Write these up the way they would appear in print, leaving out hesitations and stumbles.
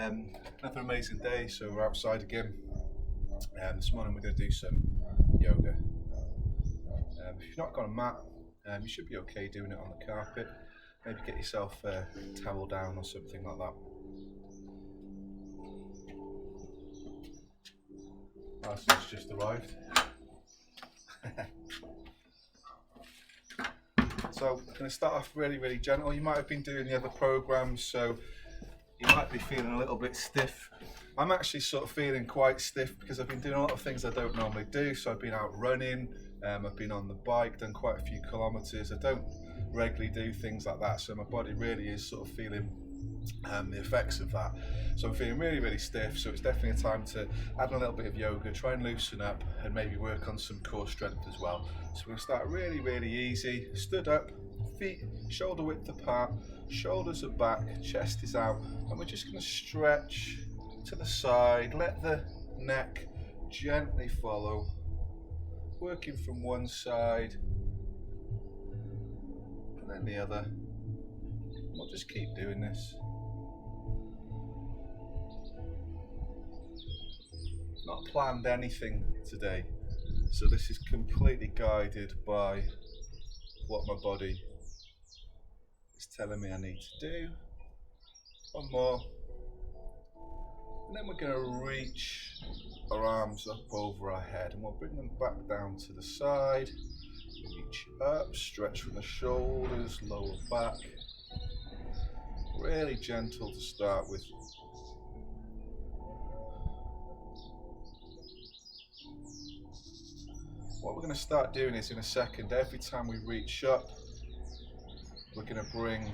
Another amazing day, so we're outside again. This morning we're going to do some yoga. If you've not got a mat, you should be okay doing it on the carpet. Maybe get yourself a towel down or something like that. Arson's just arrived. So I'm going to start off really gentle. You might have been doing the other programs, so you might be feeling a little bit stiff. I'm actually sort of feeling quite stiff because I've been doing a lot of things I don't normally do. So I've been out running, I've been on the bike, done quite a few kilometres. I don't regularly do things like that, so my body really is sort of feeling the effects of that. So I'm feeling really stiff, so it's definitely a time to add a little bit of yoga, try and loosen up and maybe work on some core strength as well. So we're going to start really easy. Stood up, feet shoulder width apart, shoulders are back, chest is out, and we're just going to stretch to the side, let the neck gently follow, working from one side and then the other. We'll just keep doing this. Not planned anything today, so this is completely guided by what my body is telling me I need to do. One more, and then we're going to reach our arms up over our head and we'll bring them back down to the side. Reach up, stretch from the shoulders, lower back. Really gentle to start with. What we're going to start doing is in a second, every time we reach up, we're going to bring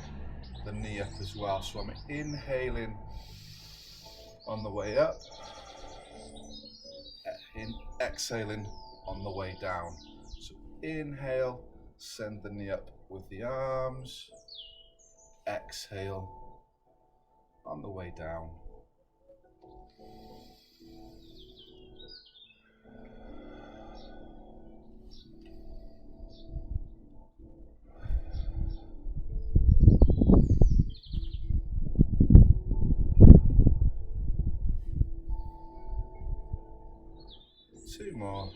the knee up as well. So I'm inhaling on the way up, exhaling on the way down. So inhale, send the knee up with the arms, exhale on the way down. Two more.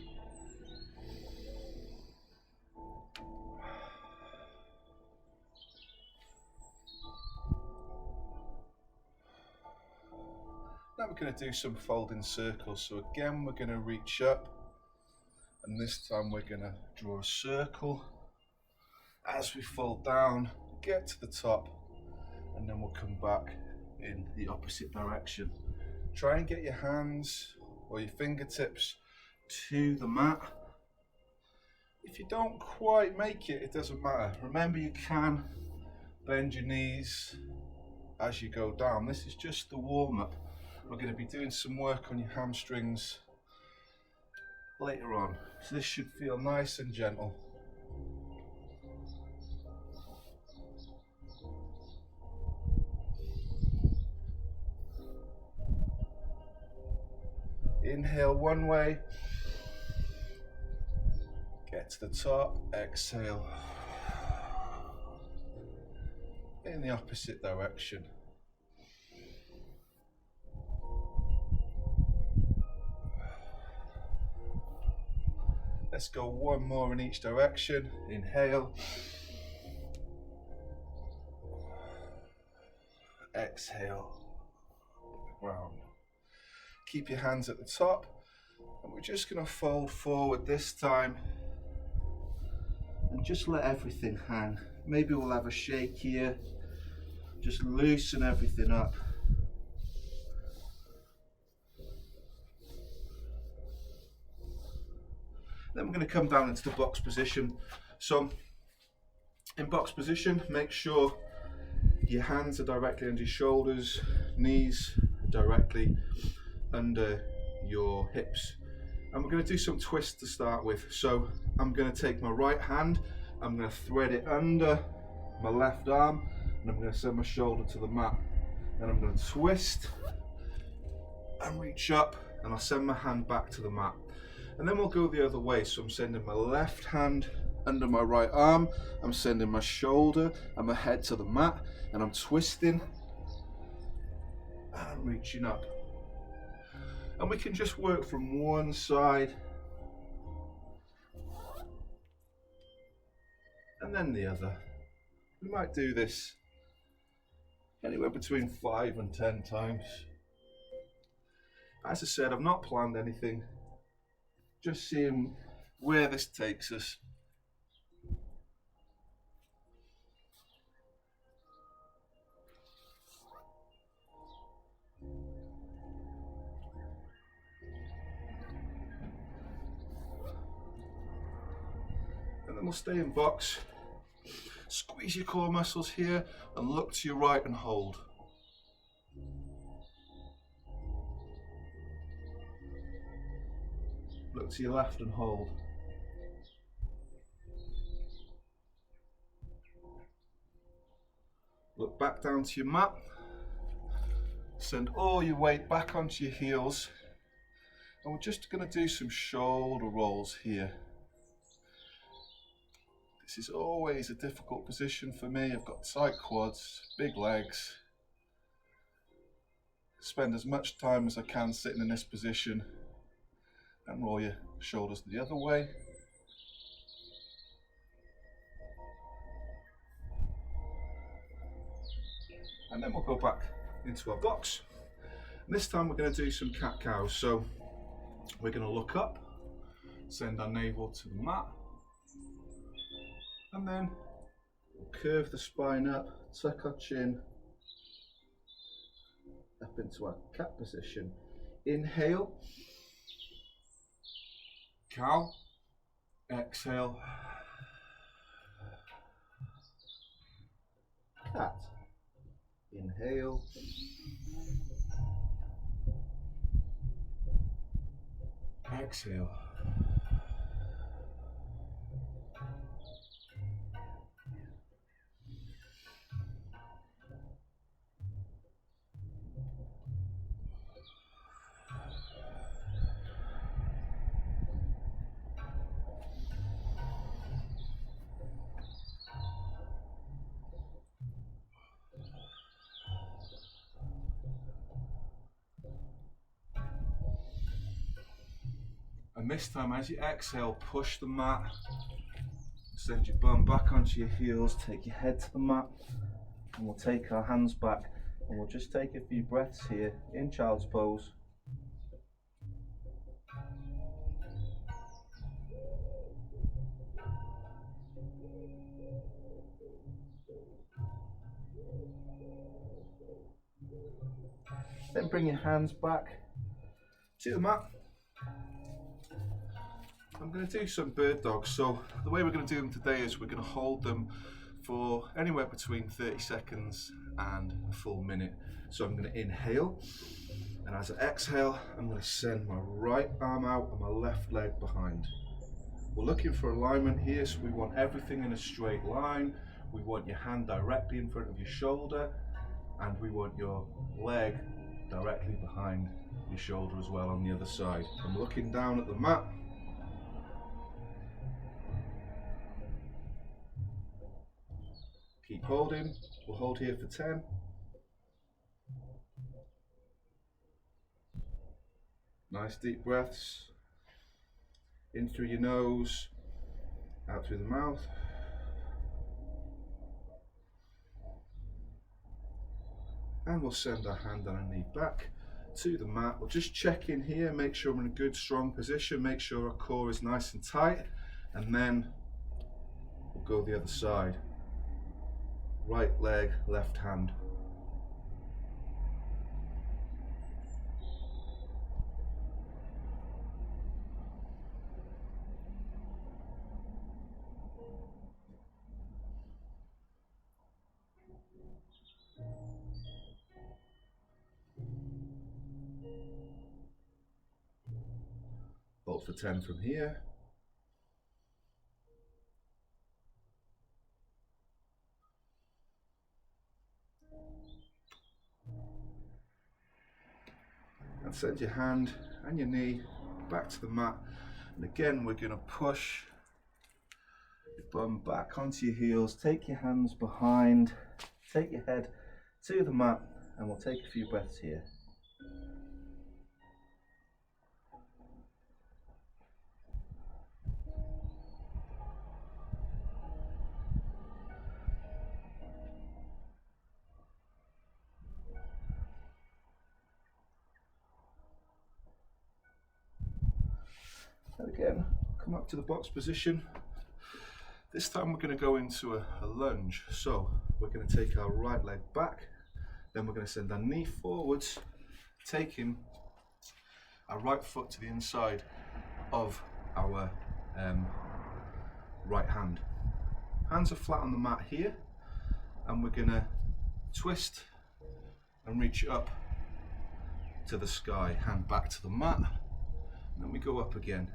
Now we're going to do some folding circles. So again, we're going to reach up, and this time we're going to draw a circle. As we fold down, get to the top, and then we'll come back in the opposite direction. Try and get your hands or your fingertips to the mat. If you don't quite make it, it doesn't matter. Remember, you can bend your knees as you go down. This is just the warm-up. We're going to be doing some work on your hamstrings later on, so this should feel nice and gentle. Inhale one way, get to the top, exhale in the opposite direction. Let's go one more in each direction. Inhale, exhale, ground. Keep your hands at the top, and we're just going to fold forward this time and just let everything hang. Maybe we'll have a shake here, just loosen everything up. Then we're going to come down into the box position. So in box position, make sure your hands are directly under your shoulders, knees directly under your hips, and we're going to do some twists to start with. So I'm going to take my right hand, I'm going to thread it under my left arm, and I'm going to send my shoulder to the mat, and I'm going to twist and reach up, and I'll send my hand back to the mat, and then we'll go the other way. So I'm sending my left hand under my right arm, I'm sending my shoulder and my head to the mat, and I'm twisting and reaching up. And we can just work from one side and then the other. We might do this anywhere between 5 and 10 times. As I said, I've not planned anything, just seeing where this takes us. And then we'll stay in box. Squeeze your core muscles here and look to your right and hold. Look to your left and hold. Look back down to your mat. Send all your weight back onto your heels. And we're just going to do some shoulder rolls here. This is always a difficult position for me. I've got tight quads, big legs. Spend as much time as I can sitting in this position. And roll your shoulders the other way. And then we'll go back into our box. And this time we're going to do some cat-cows. So we're going to look up, send our navel to the mat, and then we'll curve the spine up, tuck our chin up into our cat position. Inhale. Cow, exhale, cat, inhale, exhale, and this time as you exhale, push the mat, send your bum back onto your heels, take your head to the mat, and we'll take our hands back and we'll just take a few breaths here in child's pose. Then bring your hands back to the mat. I'm going to do some bird dogs. So the way we're going to do them today is we're going to hold them for anywhere between 30 seconds and a full minute. So I'm going to inhale, and as I exhale, I'm going to send my right arm out and my left leg behind. We're looking for alignment here, so we want everything in a straight line. We want your hand directly in front of your shoulder, and we want your leg directly behind your shoulder as well on the other side. I'm looking down at the mat. Keep holding. We'll hold here for 10. Nice deep breaths. In through your nose, out through the mouth. And we'll send our hand and our knee back to the mat. We'll just check in here, make sure we're in a good strong position, make sure our core is nice and tight, and then we'll go the other side. Right leg, left hand. Hold for 10 from here. And send your hand and your knee back to the mat. And again, we're going to push your bum back onto your heels. Take your hands behind. Take your head to the mat and we'll take a few breaths here. And again, come up to the box position. This time we're going to go into a lunge. So we're going to take our right leg back, then we're going to send our knee forwards, taking our right foot to the inside of our right hand. Hands are flat on the mat here, and we're going to twist and reach up to the sky. Hand back to the mat, and then we go up again.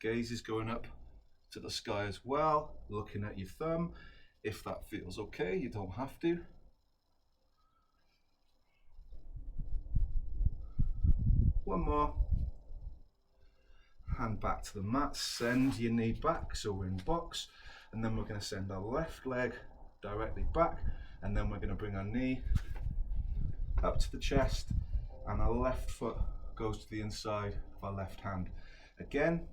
Gaze is going up to the sky as well, looking at your thumb. If that feels okay, you don't have to. One more. Hand back to the mat, send your knee back, so we're in box, and then we're going to send our left leg directly back, and then we're going to bring our knee up to the chest, and our left foot goes to the inside of our left hand. Again,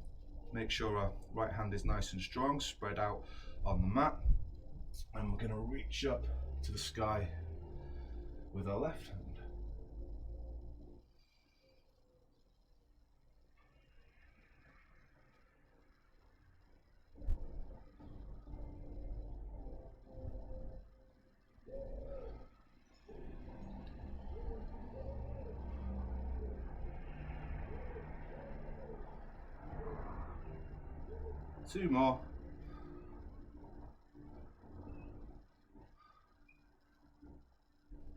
make sure our right hand is nice and strong, spread out on the mat, and we're going to reach up to the sky with our left hand. Two more.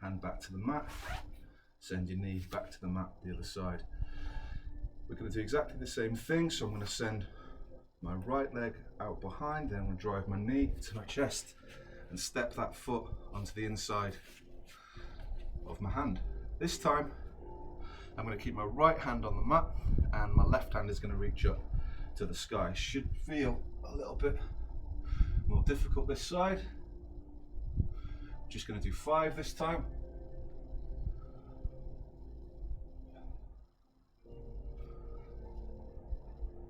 Hand back to the mat, send your knee back to the mat the other side. We're going to do exactly the same thing, so I'm going to send my right leg out behind, then I'm going to drive my knee to my chest and step that foot onto the inside of my hand. This time I'm going to keep my right hand on the mat and my left hand is going to reach up to the sky. Should feel a little bit more difficult this side. Just going to do 5 this time.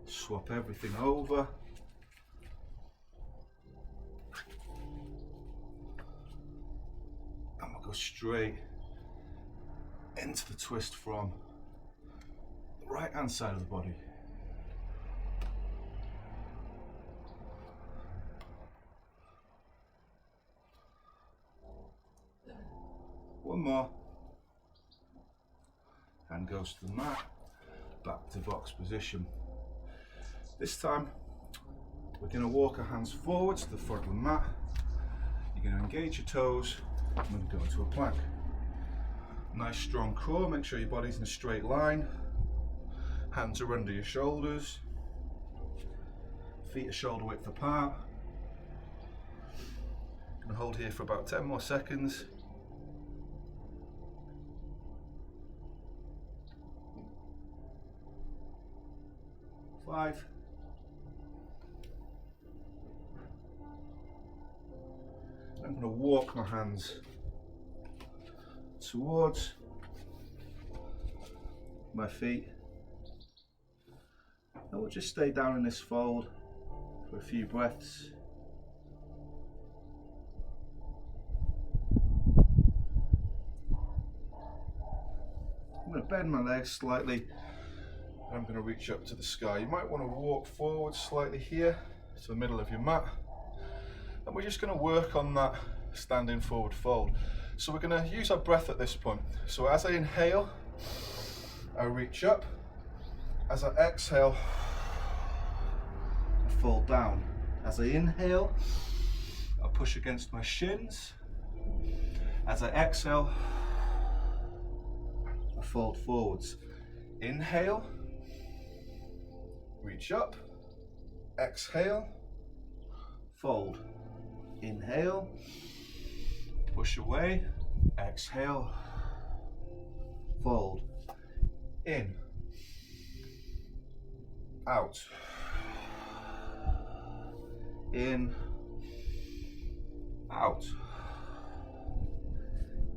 Swap everything over. And we'll go straight into the twist from the right hand side of the body. One more. Hand goes to the mat, back to box position. This time we're going to walk our hands forwards to the front of the mat. You're going to engage your toes and we're going to go into a plank. Nice strong core, make sure your body's in a straight line. Hands are under your shoulders. Feet are shoulder width apart. Going to hold here for about 10 more seconds. 5. I'm going to walk my hands towards my feet, and we'll just stay down in this fold for a few breaths. I'm going to bend my legs slightly. I'm going to reach up to the sky. You might want to walk forward slightly here to the middle of your mat, and we're just going to work on that standing forward fold. So we're going to use our breath at this point. So as I inhale, I reach up. As I exhale, I fall down. As I inhale, I push against my shins. As I exhale, I fold forwards. Inhale, reach up, exhale, fold. Inhale, push away, exhale, fold. In, out, in, out,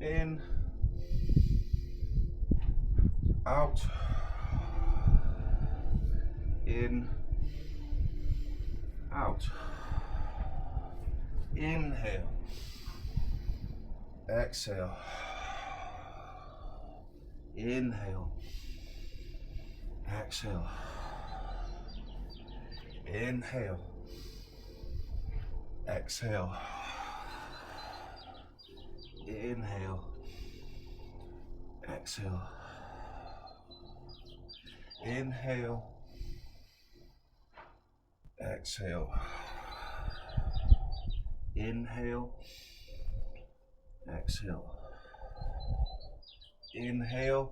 in, out, in, out. Inhale, exhale, inhale, exhale, inhale, exhale, inhale, exhale, inhale, exhale, inhale, exhale, inhale,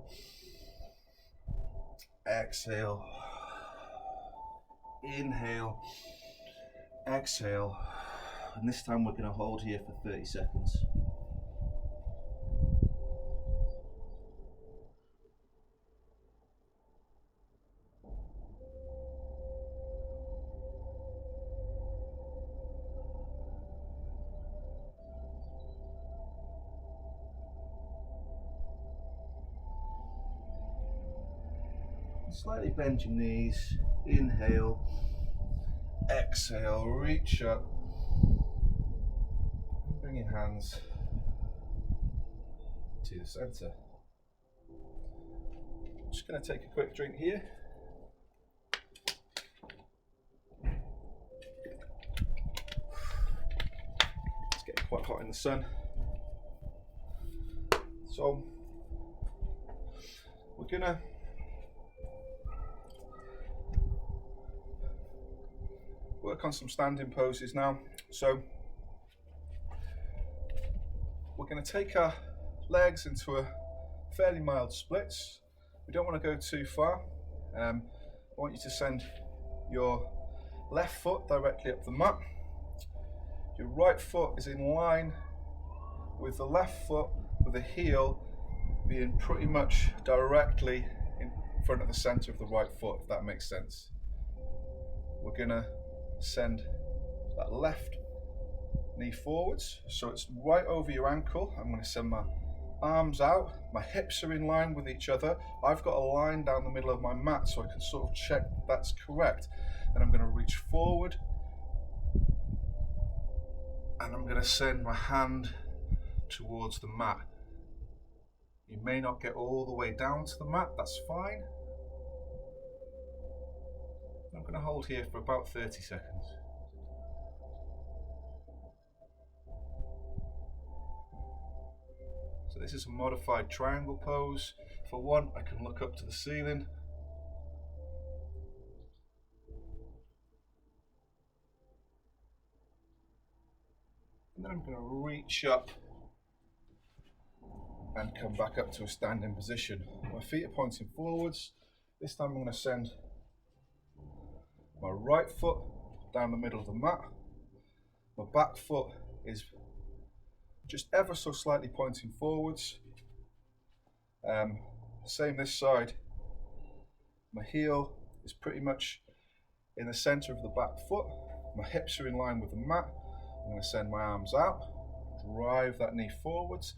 exhale, inhale, exhale, and this time we're going to hold here for 30 seconds. Slightly bend your knees, inhale, exhale, reach up, bring your hands to the center. I'm just going to take a quick drink here. It's getting quite hot in the sun. So we're going to work on some standing poses now. So we're going to take our legs into a fairly mild splits. We don't want to go too far. I want you to send your left foot directly up the mat. Your right foot is in line with the left foot, with the heel being pretty much directly in front of the center of the right foot, if that makes sense. We're going to send that left knee forwards so it's right over your ankle. I'm going to send my arms out, my hips are in line with each other. I've got a line down the middle of my mat so I can sort of check that's correct. And I'm going to reach forward and I'm going to send my hand towards the mat. You may not get all the way down to the mat, that's fine. I'm going to hold here for about 30 seconds. So this is a modified triangle pose. For one, I can look up to the ceiling. And then I'm going to reach up and come back up to a standing position. My feet are pointing forwards. This time I'm going to send my right foot down the middle of the mat. My back foot is just ever so slightly pointing forwards. Same this side. My heel is pretty much in the center of the back foot. My hips are in line with the mat. I'm going to send my arms out, drive that knee forwards,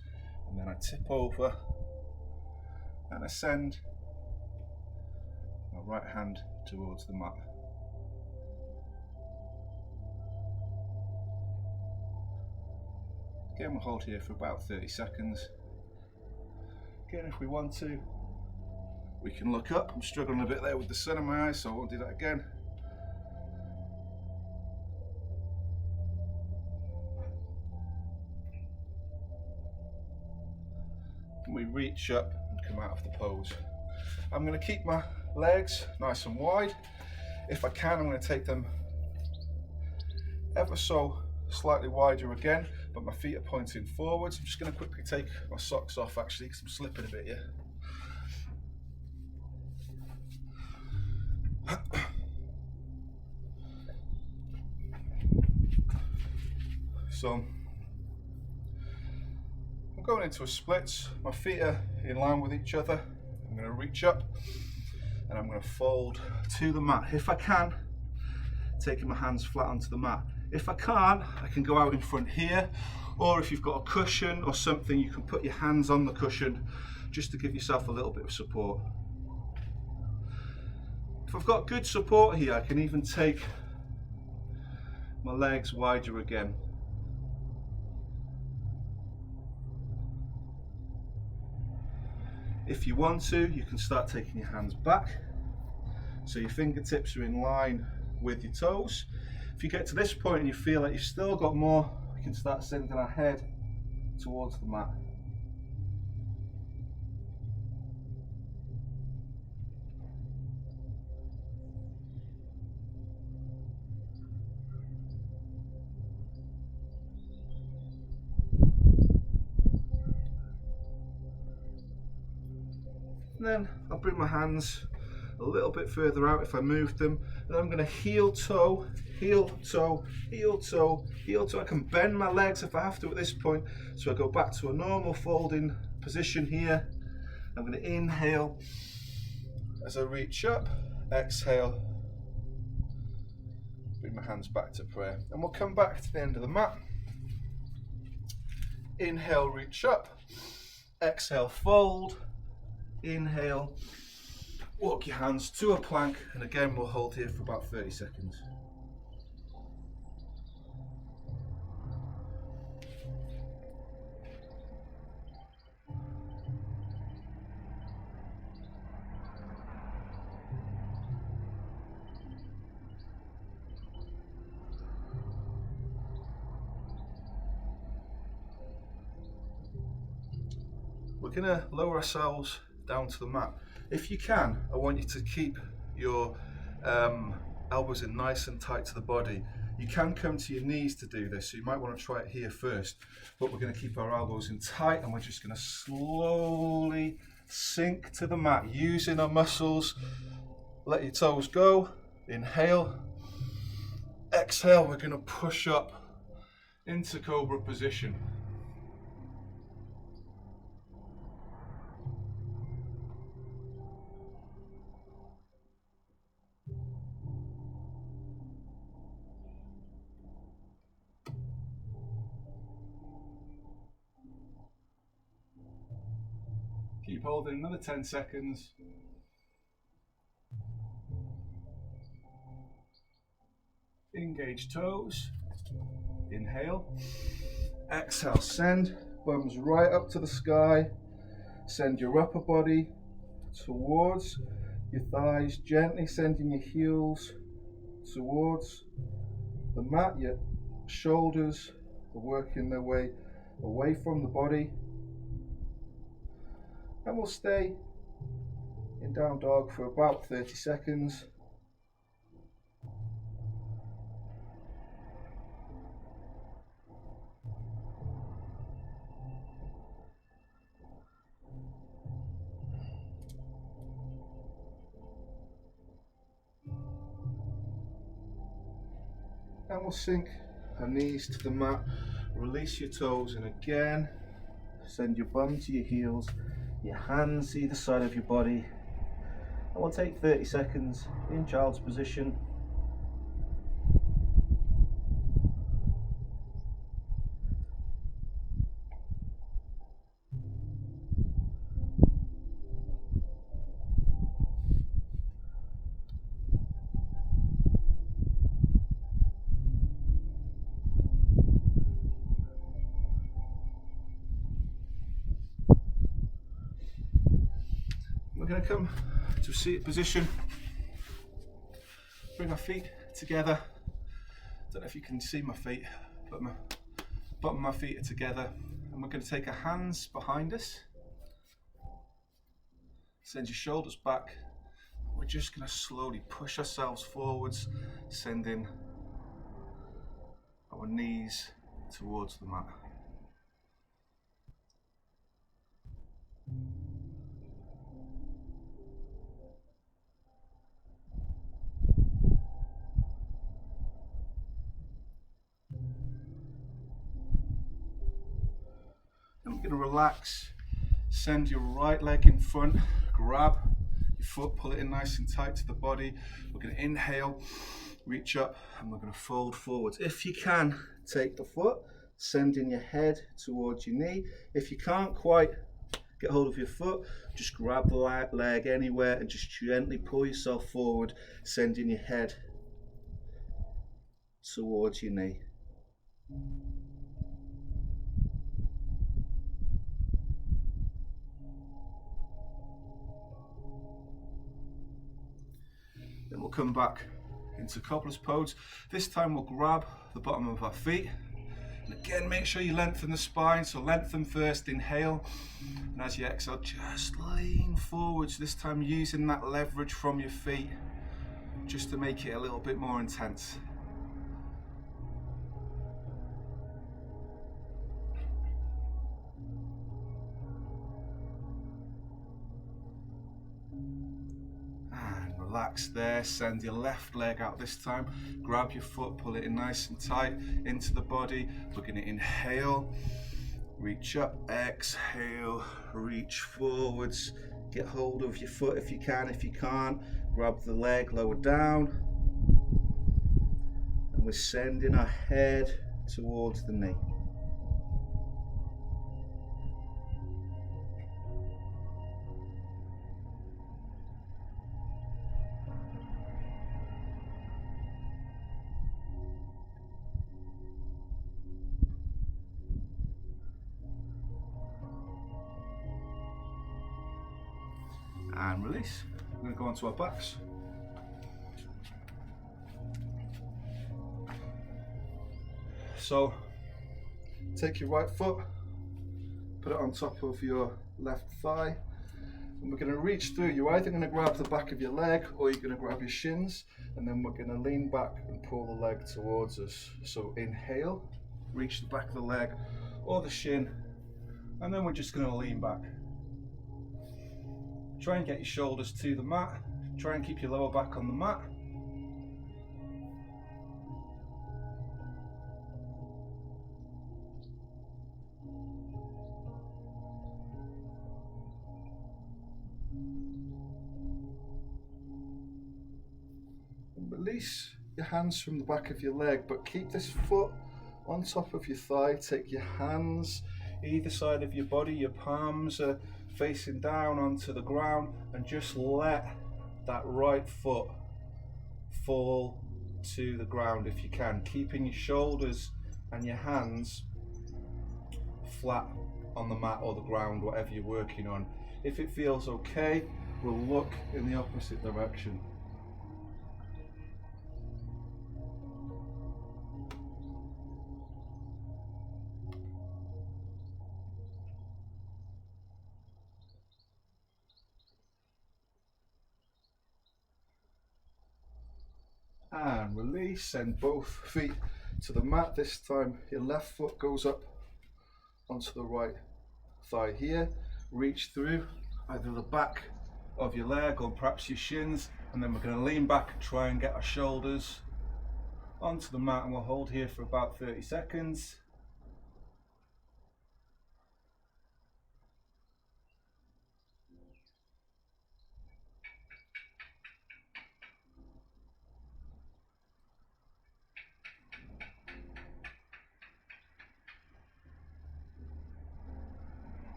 and then I tip over and I send my right hand towards the mat. Again, we'll hold here for about 30 seconds. Again, if we want to, we can look up. I'm struggling a bit there with the sun in my eyes, so I won't do that again. And we reach up and come out of the pose. I'm going to keep my legs nice and wide. If I can, I'm going to take them ever so slightly wider again, but my feet are pointing forwards. I'm just going to quickly take my socks off actually because I'm slipping a bit here. So I'm going into a splits. My feet are in line with each other. I'm going to reach up and I'm going to fold to the mat. If I can, taking my hands flat onto the mat. If I can't, I can go out in front here, or if you've got a cushion or something, you can put your hands on the cushion just to give yourself a little bit of support. If I've got good support here, I can even take my legs wider again. If you want to, you can start taking your hands back so your fingertips are in line with your toes. If you get to this point and you feel like you've still got more, we can start sending our head towards the mat. And then I'll bring my hands a little bit further out if I move them, and I'm going to heel toe, heel toe, heel toe, heel toe. I can bend my legs if I have to at this point, so I go back to a normal folding position here. I'm going to inhale as I reach up, exhale, bring my hands back to prayer, and we'll come back to the end of the mat. Inhale, reach up, exhale, fold, inhale, walk your hands to a plank, and again we'll hold here for about 30 seconds. We're going to lower ourselves down to the mat. If you can, I want you to keep your elbows in nice and tight to the body. You can come to your knees to do this, so you might want to try it here first, but we're going to keep our elbows in tight, and we're just going to slowly sink to the mat using our muscles. Let your toes go, inhale, exhale, we're going to push up into cobra position. Keep holding another 10 seconds. Engage toes. Inhale. Exhale, send bums right up to the sky. Send your upper body towards your thighs, gently sending your heels towards the mat. Your shoulders are working their way away from the body. And we'll stay in down dog for about 30 seconds. And we'll sink our knees to the mat, release your toes, and again, send your bum to your heels, your hands either side of your body, and we'll take 30 seconds in child's position. We're going to come to a seated position, bring our feet together. Don't know if you can see my feet, but my bottom of my feet are together, and we're going to take our hands behind us, send your shoulders back. We're just going to slowly push ourselves forwards, sending our knees towards the mat. Then we're going to relax, send your right leg in front, grab your foot, pull it in nice and tight to the body. We're going to inhale, reach up, and we're going to fold forwards. If you can, take the foot, sending your head towards your knee. If you can't quite get hold of your foot, just grab the leg anywhere and just gently pull yourself forward, sending your head towards your knee. Then we'll come back into cobbler's pose. This time we'll grab the bottom of our feet. And again, make sure you lengthen the spine. So lengthen first, inhale. And as you exhale, just lean forwards. This time using that leverage from your feet just to make it a little bit more intense. Relax there, send your left leg out this time, grab your foot, pull it in nice and tight into the body. We're going to inhale, reach up, exhale, reach forwards, get hold of your foot if you can. If you can't, grab the leg lower down, and we're sending our head towards the knee. And release. We're going to go onto our backs. So take your right foot, put it on top of your left thigh, and we're going to reach through. You're either going to grab the back of your leg or you're going to grab your shins, and then we're going to lean back and pull the leg towards us. So inhale, reach the back of the leg or the shin, and then we're just going to lean back. Try and get your shoulders to the mat. Try and keep your lower back on the mat. And release your hands from the back of your leg, but keep this foot on top of your thigh. Take your hands either side of your body, your palms are facing down onto the ground, and just let that right foot fall to the ground if you can, keeping your shoulders and your hands flat on the mat or the ground, whatever you're working on. If it feels okay, we'll look in the opposite direction. And release, send both feet to the mat. This time your left foot goes up onto the right thigh here. Reach through either the back of your leg or perhaps your shins, and then we're going to lean back and try and get our shoulders onto the mat, and we'll hold here for about 30 seconds.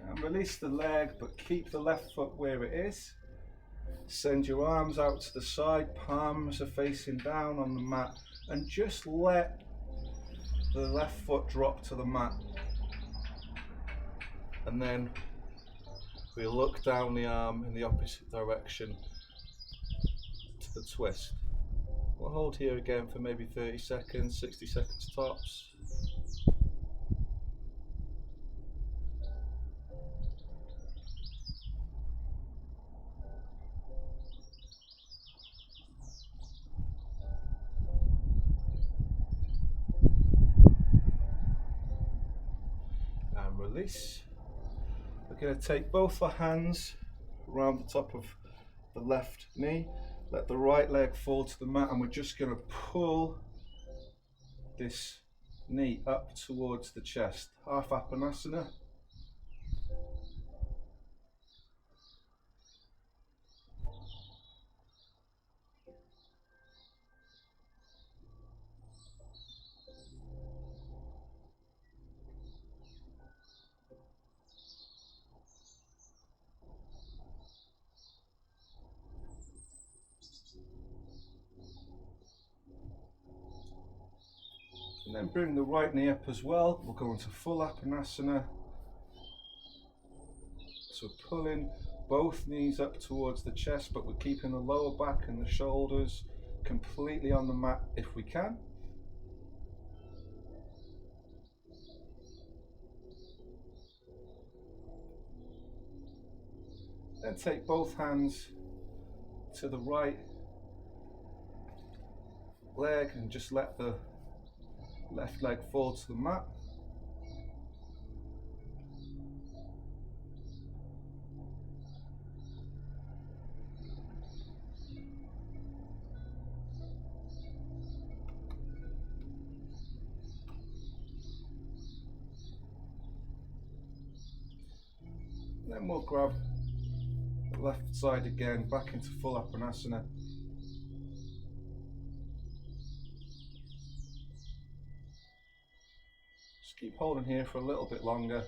And release the leg, but keep the left foot where it is. Send your arms out to the side, palms are facing down on the mat, and just let the left foot drop to the mat. And then we look down the arm in the opposite direction to the twist. We'll hold here again for maybe 30 seconds, 60 seconds tops. Release. We're going to take both our hands around the top of the left knee, let the right leg fall to the mat, and we're just going to pull this knee up towards the chest. Half Apanasana. And then bring the right knee up as well. We'll go into full Apanasana. So pulling both knees up towards the chest, but we're keeping the lower back and the shoulders completely on the mat if we can. Then take both hands to the right leg and just let the left leg fall to the mat. Then we'll grab the left side again, back into full Apanasana. Just keep holding here for a little bit longer.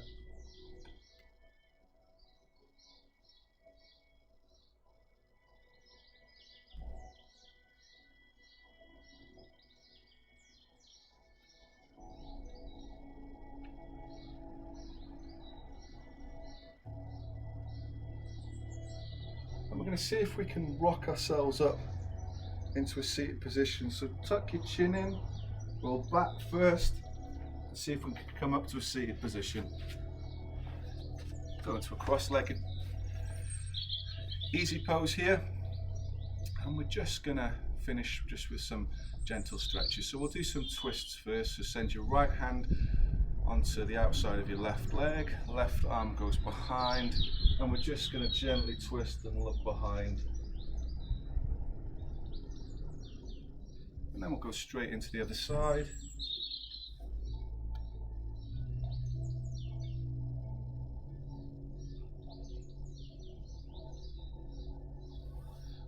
And we're going to see if we can rock ourselves up into a seated position. So tuck your chin in, roll back first, and see if we can come up to a seated position. Go into a cross-legged easy pose here. And we're just going to finish just with some gentle stretches. So we'll do some twists first. So send your right hand onto the outside of your left leg, left arm goes behind, and we're just going to gently twist and look behind. And then we'll go straight into the other side.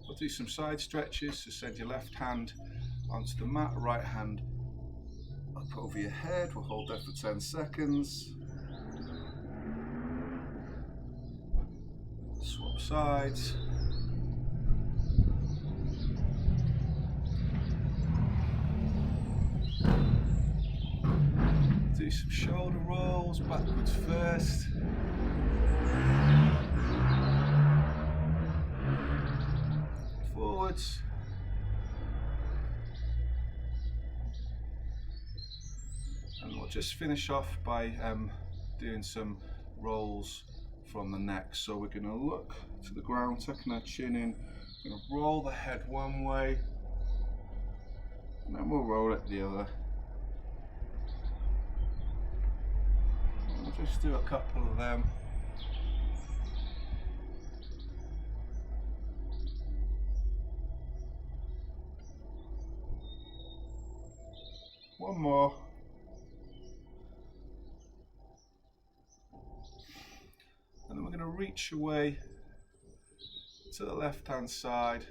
We'll do some side stretches, so send your left hand onto the mat, right hand up over your head. We'll hold there for 10 seconds. Swap sides. Do some shoulder rolls, backwards first. Forwards. And we'll just finish off by doing some rolls from the neck. So we're going to look to the ground, tucking our chin in, going to roll the head one way, and then we'll roll it the other. And we'll just do a couple of them. One more. And then we're going to reach away to the left hand side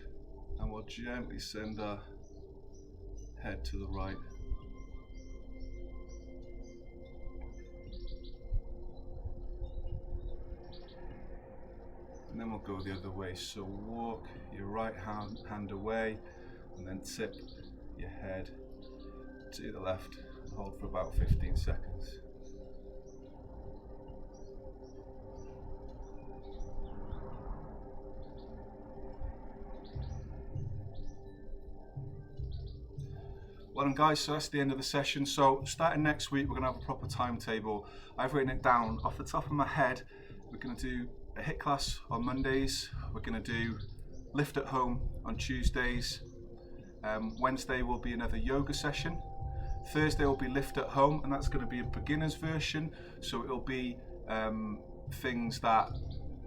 and we'll gently send our head to the right. And then we'll go the other way. So walk your right hand away and then tip your head to the left and hold for about 15 seconds. Well done guys, so that's the end of the session. So starting next week we're going to have a proper timetable. I've written it down off the top of my head. We're going to do a HIIT class on Mondays, we're going to do lift at home on Tuesdays, Wednesday will be another yoga session, Thursday will be lift at home, and that's going to be a beginner's version, so it'll be things that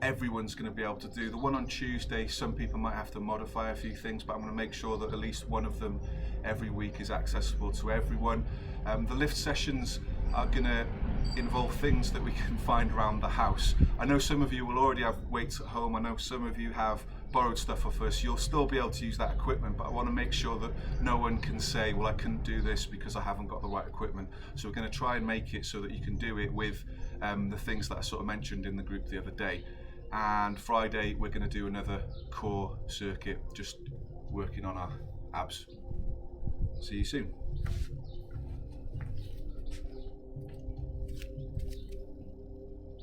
everyone's going to be able to do. The one on Tuesday, some people might have to modify a few things, but I'm going to make sure that at least one of them every week is accessible to everyone. The lift sessions are going to involve things that we can find around the house. I know some of you will already have weights at home, I know some of you have borrowed stuff off us, you'll still be able to use that equipment, but I want to make sure that no one can say, well, I couldn't do this because I haven't got the right equipment. So we're going to try and make it so that you can do it with the things that I sort of mentioned in the group the other day. And Friday we're going to do another core circuit, just working on our abs. See you soon.